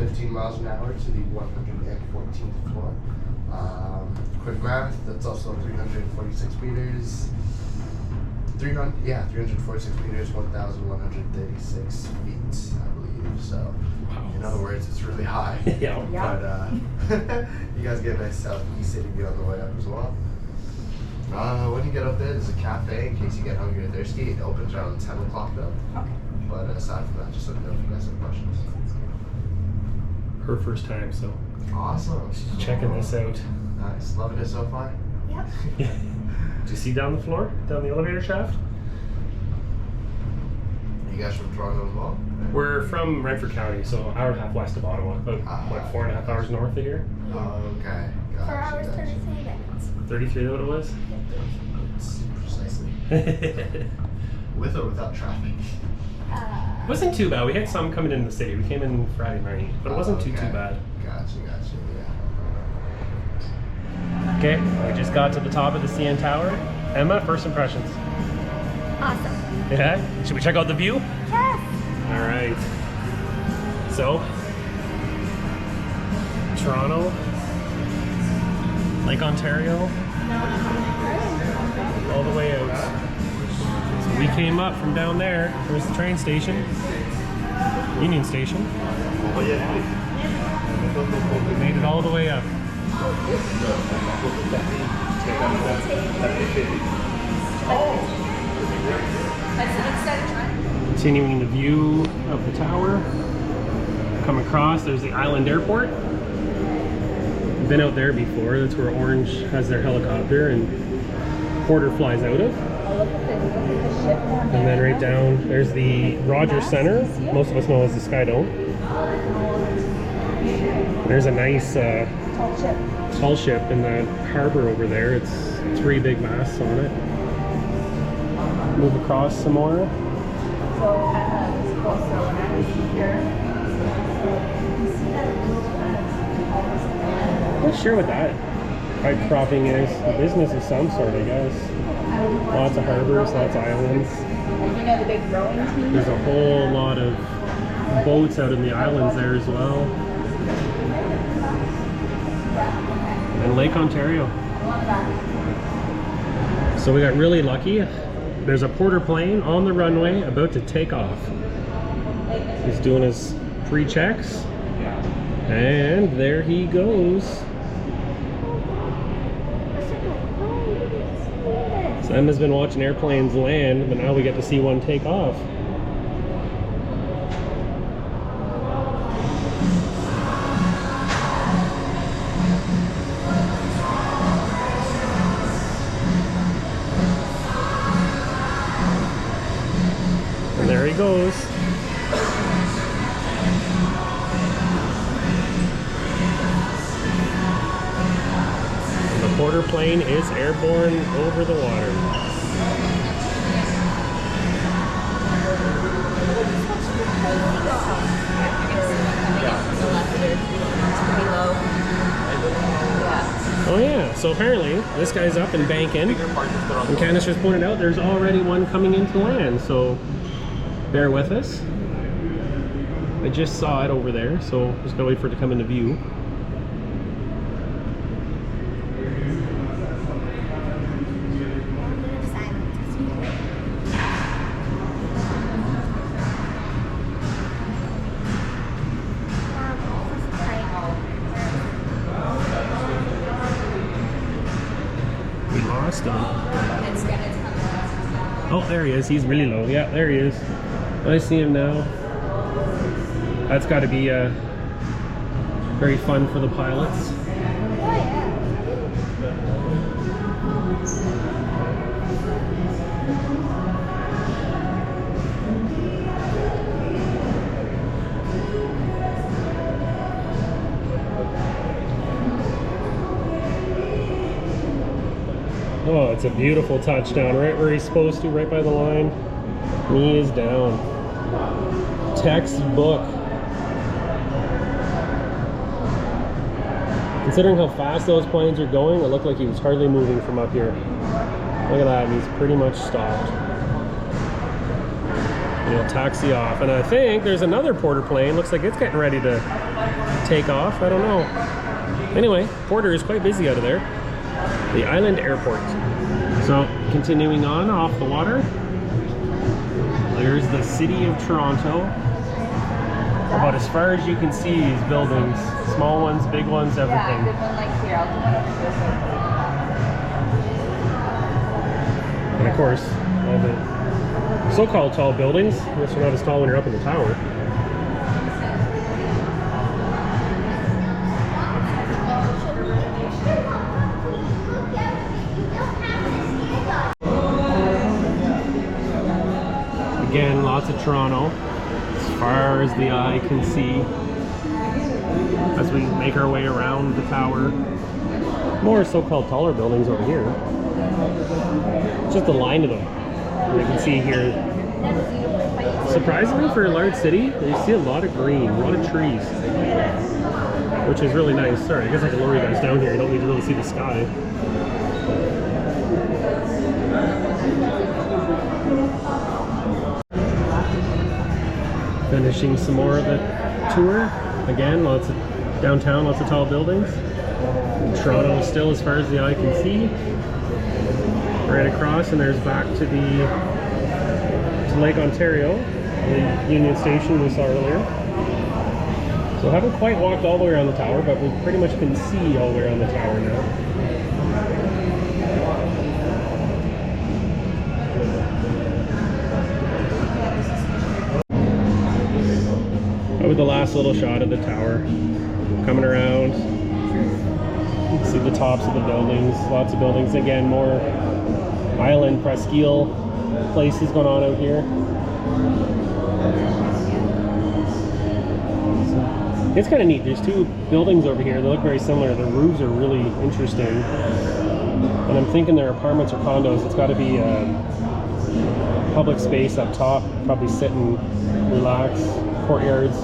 15 miles an hour to the 114th floor. Quick math, that's also 346 meters. 346 meters, 1,136 feet, I believe. So, in other words, it's really high. Yeah. But you guys get a nice southeast city view on the way up as well. When you get up there, there's a cafe in case you get hungry or thirsty. It opens around 10 o'clock though. Okay. But aside from that, just let me know if you guys have questions. Her first time, so Awesome. she's checking this out. Nice. Loving it so far? Yep. Do you see down the floor, down the elevator shaft? You guys from Toronto as well? We're from Renfrew County, so an hour and a half west of Ottawa, about 4.5 hours north of here. Okay. 4 hours, 33 minutes. 33, what it was? Precisely. With or without traffic? It wasn't too bad. We had some coming into the city. We came in Friday night, but it wasn't too bad. Gotcha, yeah. Okay, we just got to the top of the CN Tower. Emma, first impressions. Awesome. Yeah? Should we check out the view? Yes. All right. So, Toronto, Lake Ontario, all the way out. So we came up from down there. There's the train station, Union Station. We made it all the way up. Continuing the view of the tower. Come across, there's the Island Airport. Been out there before. That's where Orange has their helicopter and Porter flies out of. And then right down, there's the Rogers Center. Most of us know as the Sky Dome. There's a nice tall ship in the harbor over there. It's 3 big masts on it. Move across some more. Not sure what that outcropping is. A business of some sort, I guess. Lots of harbors, lots of islands. You know the big rowing team? There's a whole lot of boats out in the islands there as well. And Lake Ontario. So we got really lucky. There's a Porter plane on the runway about to take off. He's doing his pre-checks. And there he goes. So Emma's been watching airplanes land, but now we get to see one take off. And there he goes. And the Porter plane is airborne over the water. Oh yeah, so apparently this guy's up and banking, and Candace just pointed out there's already one coming into land, so bear with us. I just saw it over there, so just gotta wait for it to come into view. We lost him. Oh, there he is. He's really low. Yeah, there he is. I see him now. That's got to be very fun for the pilots. Oh, it's a beautiful touchdown, right where he's supposed to, right by the line. He is down. Textbook. Considering how fast those planes are going, it looked like he was hardly moving from up here. Look at that, he's pretty much stopped. And you'll taxi off. And I think there's another Porter plane. Looks like it's getting ready to take off. I don't know. Anyway, Porter is quite busy out of there. The Island Airport. So, continuing on off the water. There's the city of Toronto. About as far as you can see, these buildings. Small ones, big ones, everything. Yeah, good one like here. I'll do one over And of course, all the so-called tall buildings, which are not as tall when you're up in the tower. Again, lots of Toronto, as far as the eye can see. As we make our way around the tower, more so-called taller buildings over here. Just a line of them. You can see here. Surprisingly, for a large city, you see a lot of green, a lot of trees, which is really nice. Sorry, I guess I can lower you guys down here. You don't need to really see the sky. Finishing some more of the tour. Again, lots of downtown, lots of tall buildings. Toronto is still as far as the eye can see. Right across, and there's back to Lake Ontario, the Union Station we saw earlier. So I haven't quite walked all the way around the tower, but we pretty much can see all the way around the tower now. That was the last little shot of the tower. Coming around, you can see the tops of the buildings, lots of buildings. Again, more island presqu'île places going on out here. So, it's kind of neat. There's two buildings over here. They look very similar. The roofs are really interesting. And I'm thinking they're apartments or condos. It's got to be a public space up top. Probably sit and relax. Courtyards.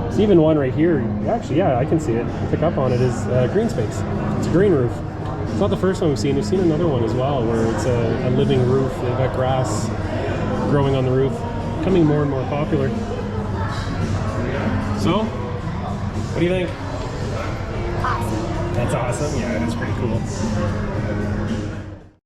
There's even one right here. Actually, yeah, I can see it. Pick up on it is green space. It's a green roof. It's not the first one we've seen. We've seen another one as well where it's a living roof. They've got grass growing on the roof. Becoming more and more popular. So, what do you think? Awesome. That's awesome. Yeah, it is pretty cool.